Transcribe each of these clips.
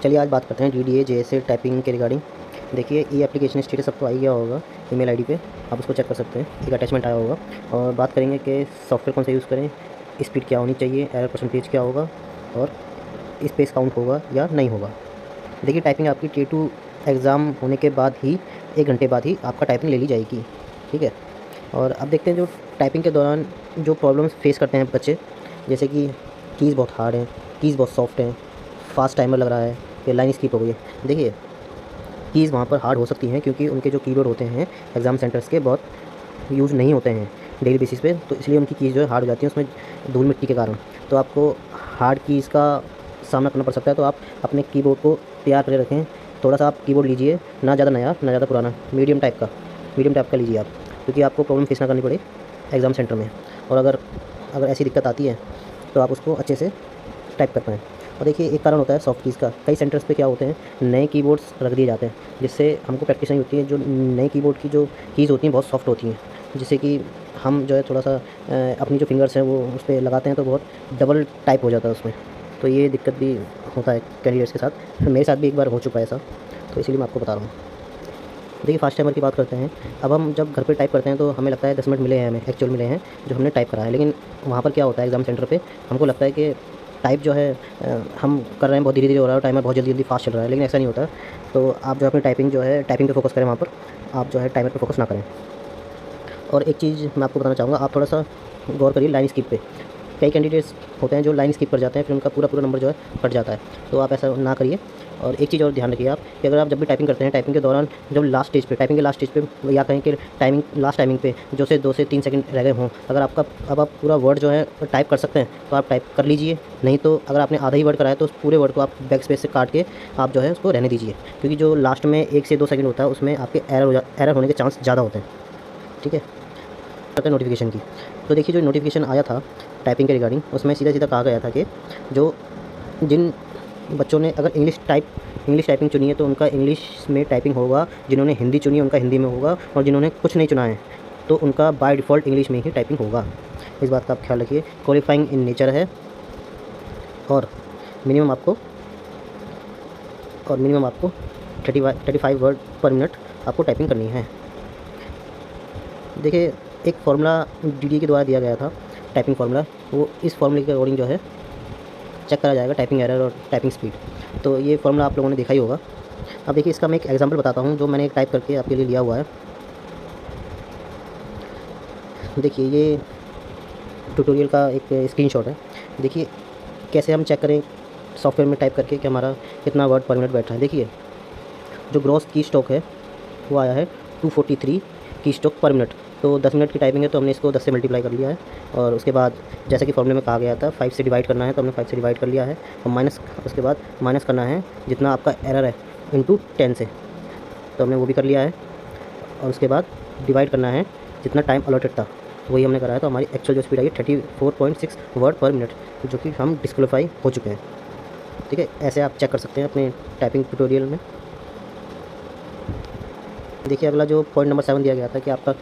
चलिए आज बात करते हैं DDA JSA टाइपिंग के रिगार्डिंग। देखिए ये एप्लीकेशन स्टेटस आपको आ गया होगा ईमेल आईडी पे, आप उसको चेक कर सकते हैं। एक अटैचमेंट आया होगा और बात करेंगे कि सॉफ्टवेयर कौन सा यूज़ करें, स्पीड क्या होनी चाहिए, एरर परसेंटेज क्या होगा और स्पेस काउंट होगा या नहीं होगा। देखिए टाइपिंग आपकी T2 एग्ज़ाम होने के बाद ही 1 घंटे बाद ही आपका टाइपिंग ले ली जाएगी, ठीक है। और अब देखते हैं जो टाइपिंग के दौरान जो प्रॉब्लम्स फेस करते हैं बच्चे, जैसे कि कीज़ बहुत हार्ड हैं, कीज़ बहुत सॉफ्ट हैं, फास्ट टाइमर लग रहा है, या लाइन स्किप हो गई है। देखिए कीज़ वहाँ पर हार्ड हो सकती हैं क्योंकि उनके जो कीबोर्ड होते हैं एग्ज़ाम सेंटर्स के बहुत यूज़ नहीं होते हैं डेली बेसिस पे, तो इसलिए उनकी कीज़ जो है हार्ड हो जाती हैं उसमें धूल मिट्टी के कारण। तो आपको हार्ड कीज़ का सामना करना पड़ सकता है। तो आप अपने कीबोर्ड को तैयार करके रखें। थोड़ा सा आप कीबोर्ड लीजिए, ना ज़्यादा नया ना ज़्यादा पुराना, मीडियम टाइप का लीजिए आप, क्योंकि आपको प्रॉब्लम फेस ना करनी पड़े एग्ज़ाम सेंटर में। और अगर ऐसी दिक्कत आती है तो आप उसको अच्छे से टाइप कर पाएँ। और देखिए एक कारण होता है सॉफ्ट कीज़ का। कई सेंटर्स पे क्या होते हैं, नए कीबोर्ड्स रख दिए जाते हैं जिससे हमको प्रैक्टिस नहीं होती है। जो नए कीबोर्ड की जो कीज़ होती हैं बहुत सॉफ्ट होती हैं, जिससे कि हम जो है थोड़ा सा अपनी जो फिंगर्स हैं वो उस पर लगाते हैं तो बहुत डबल टाइप हो जाता है उसमें। तो ये दिक्कत भी होता है कैंडिडेट्स के साथ। मेरे साथ भी एक बार हो चुका है ऐसा, तो इसीलिए मैं आपको बता रहा हूँ। देखिए फास्ट टाइमर की बात करते हैं। अब हम जब घर पे टाइप करते हैं तो हमें लगता है 10 मिनट मिले हैं, हमें एक्चुअल मिले हैं जो हमने टाइप करा है। लेकिन वहाँ पर क्या होता है एग्ज़ाम सेंटर पे, हमको लगता है कि टाइप जो है हम कर रहे हैं बहुत धीरे-धीरे हो रहा है और टाइमर बहुत जल्दी-जल्दी फास्ट चल रहा है, लेकिन ऐसा नहीं होता। तो आप जो है अपनी टाइपिंग जो है टाइपिंग पे फ़ोकस करें, वहाँ पर आप जो है टाइमर पे फ़ोकस ना करें। और एक चीज़ मैं आपको बताना चाहूँगा, आप थोड़ा-सा गौर करिए लाइन स्किप पे। कई कैंडिडेट्स होते हैं जो लाइन स्किप कर जाते हैं, फिर उनका पूरा नंबर जो है कट जाता है। तो आप ऐसा ना करिए। और एक चीज़ और ध्यान रखिए आप कि अगर आप जब भी टाइपिंग करते हैं, टाइपिंग के दौरान जब लास्ट स्टेज पे, टाइपिंग के लास्ट स्टेज पे, या कहें कि लास्ट टाइमिंग पे जो से 2 से 3 सेकंड रह गए हों, अगर अब आप पूरा वर्ड जो है टाइप कर सकते हैं तो आप टाइप कर लीजिए। नहीं तो अगर आपने आधा ही वर्ड कराया तो उस पूरे वर्ड को आप बैक स्पेस से काट के आप जो है उसको रहने दीजिए, क्योंकि जो लास्ट में 1 से 2 सेकंड होता है उसमें आपके एरर होने के चांस ज़्यादा होते हैं, ठीक है। करते हैं नोटिफिकेशन की। तो देखिए जो नोटिफिकेशन आया था टाइपिंग के रिगार्डिंग, उसमें सीधा-सीधा कहा गया था कि जिन बच्चों ने अगर इंग्लिश टाइपिंग चुनी है तो उनका इंग्लिश में टाइपिंग होगा, जिन्होंने हिंदी चुनी है उनका हिंदी में होगा, और जिन्होंने कुछ नहीं चुना है तो उनका बाय डिफ़ॉल्ट इंग्लिश में ही टाइपिंग होगा। इस बात का आप ख्याल रखिए। क्वालिफाइंग इन नेचर है और मिनिमम आपको 35 वर्ड पर मिनट आपको टाइपिंग करनी है। देखिए एक फार्मूला DDA के द्वारा दिया गया था, टाइपिंग फार्मूला, वो इस फार्मूले के अकॉर्डिंग जो है चेक करा जाएगा टाइपिंग एरर और टाइपिंग स्पीड। तो ये फार्मूला आप लोगों ने देखा ही होगा। अब देखिए इसका मैं एक एग्जांपल बताता हूँ जो मैंने टाइप करके आपके लिए लिया हुआ है। देखिए ये ट्यूटोरियल का एक स्क्रीनशॉट है। देखिए कैसे हम चेक करें सॉफ्टवेयर में टाइप करके कि हमारा कितना वर्ड पर मिनट बैठ रहा है। देखिए जो ग्रॉस की स्टॉक है वो आया है 243 की स्टॉक पर मिनट। तो 10 मिनट की टाइपिंग है तो हमने इसको 10 से मल्टीप्लाई कर लिया है, और उसके बाद जैसे कि फॉर्मूले में कहा गया था 5 से डिवाइड करना है तो हमने 5 से डिवाइड कर लिया है, और उसके बाद माइनस करना है जितना आपका एरर है इंटू 10 से, तो हमने वो भी कर लिया है। और उसके बाद डिवाइड करना है जितना टाइम अलॉटेड था, वही हमने कराया। तो हमारी एक्चुअल जो स्पीड आई है 34.6 वर्ड पर मिनट, जो कि हम डिस्क्वालीफाई हो चुके हैं, ठीक है। ऐसे आप चेक कर सकते हैं अपने टाइपिंग ट्यूटोरियल में। देखिए अगला जो पॉइंट नंबर 7 दिया गया था कि आपका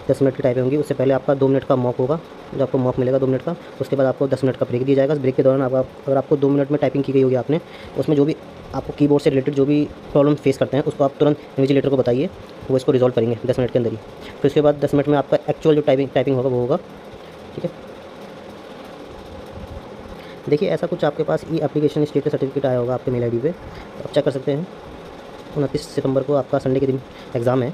10 मिनट की टाइपिंग होगी, उससे पहले आपका 2 मिनट का मॉक होगा, जो आपको मॉक मिलेगा 2 मिनट का। उसके बाद आपको 10 मिनट का ब्रेक दिया जाएगा। इस ब्रेक के दौरान अगर आपको 2 मिनट में टाइपिंग की गई होगी आपने, उसमें जो भी आपको कीबोर्ड से रिलेटेड जो भी प्रॉब्लम फेस करते हैं उसको आप तुरंत इन्विजिलेटर को बताइए, वो इसको रिजॉल्व करेंगे 10 मिनट के अंदर ही। फिर उसके बाद 10 मिनट में आपका एक्चुअल जो टाइपिंग होगा वो होगा, ठीक है। देखिए ऐसा कुछ आपके पास एप्लीकेशन स्टेटस सर्टिफिकेट आया होगा आपके मेल ID पे, आप चेक कर सकते हैं। 29 सितंबर को आपका संडे के दिन एग्ज़ाम है।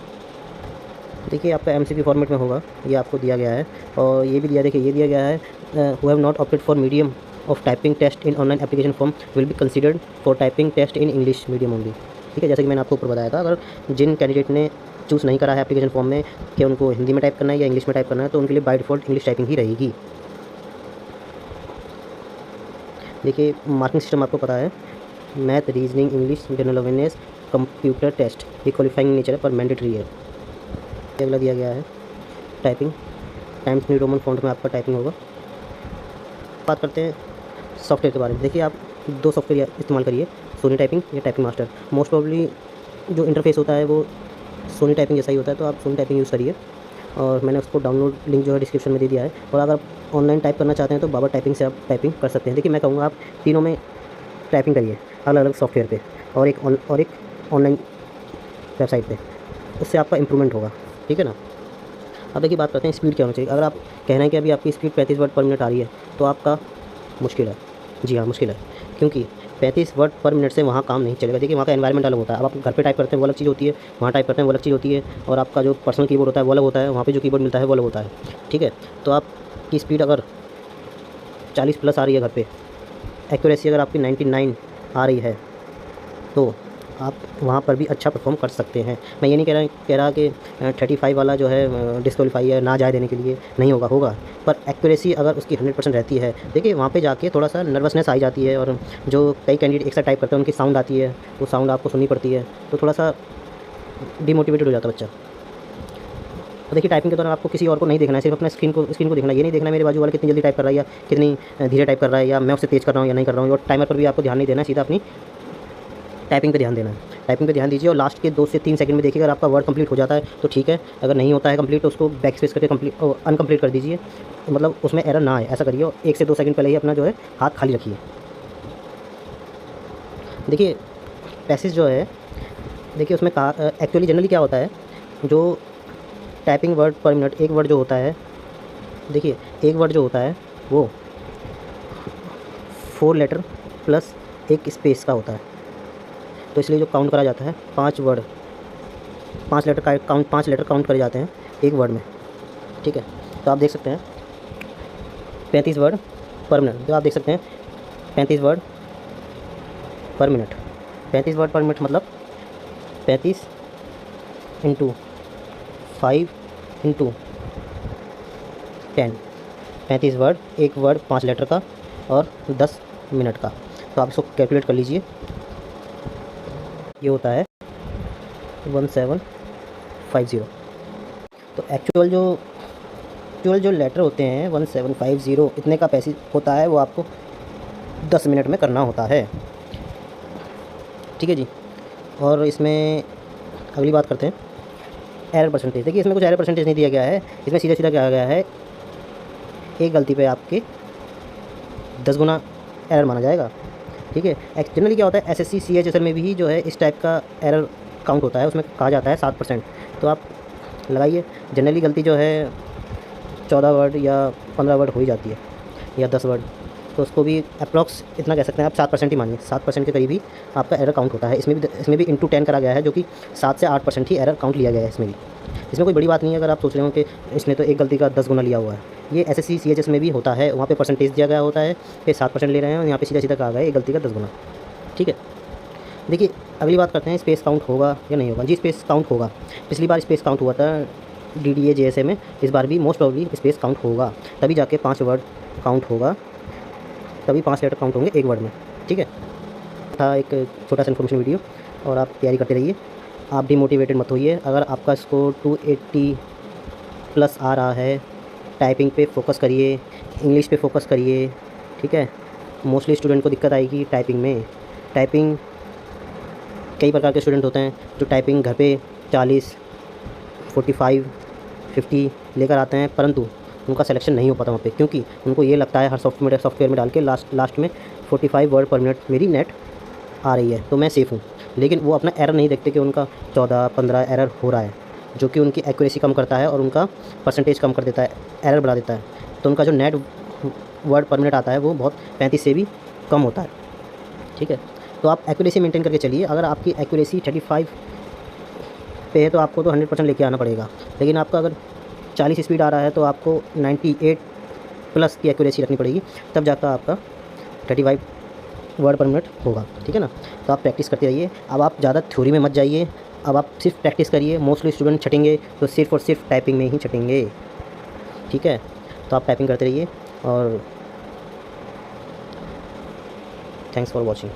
देखिए आपका MCQ फॉर्मेट में होगा, ये आपको दिया गया है। और ये भी दिया गया है, who have not opted for medium of typing test in online application form will be considered for typing test in English medium only, ठीक है। जैसे कि मैंने आपको ऊपर बताया था, अगर जिन कैंडिडेट ने चूज़ नहीं करा है एप्लीकेशन फॉर्म में कि उनको हिंदी में टाइप करना है या इंग्लिश में टाइप करना है, तो उनके लिए बाय डिफ़ॉल्ट इंग्लिश टाइपिंग ही रहेगी। देखिए मार्किंग सिस्टम आपको पता है, math, reasoning, English, general awareness, computer test, ये क्वालिफाइंग नेचर है पर मैंडेटरी है। अगला दिया गया है typing, Times New Roman font में आपका टाइपिंग होगा। बात करते हैं सॉफ्टवेयर के बारे में। देखिए आप 2 सॉफ्टवेयर इस्तेमाल करिए, सोनी टाइपिंग या टाइपिंग मास्टर। मोस्ट प्रॉब्ली जो इंटरफेस होता है वो सोनी टाइपिंग जैसा ही होता है, तो आप सोनी टाइपिंग यूज़ करिए। और मैंने उसको डाउनलोड लिंक जो है डिस्क्रिप्शन में दे दिया है। और अगर आप ऑनलाइन टाइप करना चाहते हैं तो बाबा टाइपिंग से आप टाइपिंग कर सकते हैं। देखिए मैं कहूँगा आप तीनों में टाइपिंग करिए। अलग अलग सॉफ्टवेयर पे और एक ऑनलाइन वेबसाइट पे, उससे आपका इम्प्रूवमेंट होगा। ठीक है ना। अब देखिए बात करते हैं स्पीड क्या होनी चाहिए। अगर आप कह रहे हैं कि अभी आपकी स्पीड 35 वर्ड पर मिनट आ रही है तो आपका मुश्किल है। जी हाँ, मुश्किल है, क्योंकि 35 वर्ड पर मिनट से वहाँ काम नहीं चलेगा। देखिए वहाँ का एनवायरनमेंट अलग होता है। अब आप घर पे टाइप करते हैं वो अलग चीज़ होती है, वहाँ टाइप करते हैं वो अलग चीज़ होती है, और आपका जो पर्सनल कीबोर्ड होता है वो अलग होता है, वहाँ पे जो कीबोर्ड मिलता है वो अलग होता है। ठीक है। तो आपकी स्पीड अगर 40 प्लस आ रही है घर पे, एक्यूरेसी अगर आपकी 99 आ रही है, तो आप वहाँ पर भी अच्छा परफॉर्म कर सकते हैं। मैं ये नहीं कह रहा कि 35 वाला जो है डिस्क्वालीफाई है ना जाए देने के लिए, नहीं होगा, होगा, पर एक्यूरेसी अगर उसकी 100% रहती है, देखिए वहाँ पे जाके थोड़ा सा नर्वसनेस आ जाती है, और जो कई कैंडिडेट एक साथ टाइप करते हैं उनकी साउंड आती है, वो साउंड आपको सुननी पड़ती है, तो थोड़ा सा डिमोटिवेटेड हो जाता है बच्चा। तो देखिए टाइपिंग के दौरान आपको किसी और को नहीं देखना है, सिर्फ अपने स्क्रीन को देखना है। ये नहीं देखना है मेरे बाजू वाला कितनी जल्दी टाइप कर रहा है या कितनी धीरे टाइप कर रहा है, या मैं उससे तेज़ कर रहा हूँ या नहीं कर रहा हूँ। और टाइमर पर भी आपको ध्यान नहीं देना है, सीधा अपनी टाइपिंग पे ध्यान देना है। टाइपिंग पे ध्यान दीजिए और लास्ट के 2 से 3 सेकंड में देखिए, अगर आपका वर्ड कंप्लीट हो जाता है तो ठीक है, अगर नहीं होता है कंप्लीट तो उसको बैक स्पेस करके अनकम्प्लीट कर दीजिए, मतलब उसमें एरर ना आए, ऐसा करिए। और 1 से 2 सेकंड पहले ही अपना जो है हाथ खाली रखिए। देखिए पैसेज जो है, देखिए उसमें कहा एक्चुअली जनरली क्या होता है, जो टाइपिंग वर्ड पर मिनट, एक वर्ड जो होता है, देखिए एक वर्ड जो होता है वो 4 लेटर प्लस एक स्पेस का होता है, तो इसलिए जो काउंट करा जाता है 5 वर्ड, 5 लेटर का काउंट, 5 लेटर काउंट करे जाते हैं एक वर्ड में। ठीक है। तो आप देख सकते हैं 35 वर्ड पर मिनट, तो आप देख सकते हैं 35 वर्ड पर मिनट, 35 वर्ड पर मिनट मतलब 35 इंटू 5 इंटू 10, 35 वर्ड, एक वर्ड 5 लेटर का और 10 मिनट का। तो आप इसको कैलकुलेट कर लीजिए, ये होता है 1750। तो एक्चुअल जो लेटर होते हैं 1750 इतने का पैसे होता है, वो आपको 10 मिनट में करना होता है। ठीक है जी। और इसमें अगली बात करते हैं एरर परसेंटेज। देखिए इसमें कुछ एरर परसेंटेज नहीं दिया गया है, इसमें सीधा सीधा कहा गया है एक गलती पे आपके 10 गुना एरर माना जाएगा। ठीक है। जनरली क्या होता है SSC CHSL में भी जो है इस टाइप का एरर काउंट होता है, उसमें कहा जाता है 7%। तो आप लगाइए, जनरली गलती जो है 14 वर्ड या 15 वर्ड हो ही जाती है, या 10 वर्ड, तो उसको भी अप्रॉक्स इतना कह सकते हैं आप 7% ही मानिए, 7% के करीब ही आपका एरर काउंट होता है। इसमें भी इंटू 10 करा गया है, जो कि 7 से 8% ही एरर काउंट लिया गया है इसमें भी। इसमें कोई बड़ी बात नहीं है अगर आप सोच रहे हो कि इसने तो एक गलती का 10 गुना लिया हुआ है। ये SSC CHS में भी होता है, वहाँ पे परसेंटेज दिया गया होता है, फिर 7% ले रहे हैं, और यहाँ पे सीधा सीधा कहा गया है एक गलती का 10 गुना। ठीक है। देखिए अगली बात करते हैं स्पेस काउंट होगा या नहीं होगा। जी स्पेस काउंट होगा। पिछली बार स्पेस काउंट हुआ था DDA JSA में, इस बार भी मोस्ट प्रॉब्ली स्पेस काउंट होगा, तभी जाके 5 वर्ड काउंट होगा, तभी 5 लेटर काउंट होंगे एक वर्ड में। ठीक है। था एक छोटा सा इन्फॉर्मेशन वीडियो, और आप तैयारी करते रहिए, आप डिमोटिवेटेड मत होइए। अगर आपका स्कोर 280 प्लस आ रहा है, टाइपिंग पे फोकस करिए, इंग्लिश पे फोकस करिए। ठीक है। मोस्टली स्टूडेंट को दिक्कत आएगी टाइपिंग में। टाइपिंग कई प्रकार के स्टूडेंट होते हैं जो टाइपिंग घर पे 40, 45, 50 लेकर आते हैं, परंतु उनका सिलेक्शन नहीं हो पाता वहाँ पे, क्योंकि उनको ये लगता है हर सॉफ्टवेयर में डाल के लास्ट में 45 वर्ड पर मिनट मेरी नेट आ रही है तो मैं सेफ़ हूँ। लेकिन वो अपना एरर नहीं देखते कि उनका 14-15 एरर हो रहा है, जो कि उनकी एक्यूरेसी कम करता है और उनका परसेंटेज कम कर देता है, एरर बढ़ा देता है। तो उनका जो नेट वर्ड पर मिनट आता है वो बहुत 35 से भी कम होता है। ठीक है। तो आप एक्यूरेसी मेंटेन करके चलिए। अगर आपकी एक्यूरेसी 35 पे है तो आपको तो 100% लेके आना पड़ेगा, लेकिन आपका अगर 40 स्पीड आ रहा है तो आपको 98 प्लस की एक्यूरेसी रखनी पड़ेगी, तब जाकर आपका 35 वर्ड पर मिनट होगा। ठीक है ना। तो आप प्रैक्टिस करते रहिए। अब आप ज़्यादा थ्योरी में मत जाइए, अब आप सिर्फ प्रैक्टिस करिए। मोस्टली स्टूडेंट छटेंगे तो सिर्फ और सिर्फ टाइपिंग में ही छटेंगे। ठीक है। तो आप टाइपिंग करते रहिए, और थैंक्स फॉर वॉचिंग।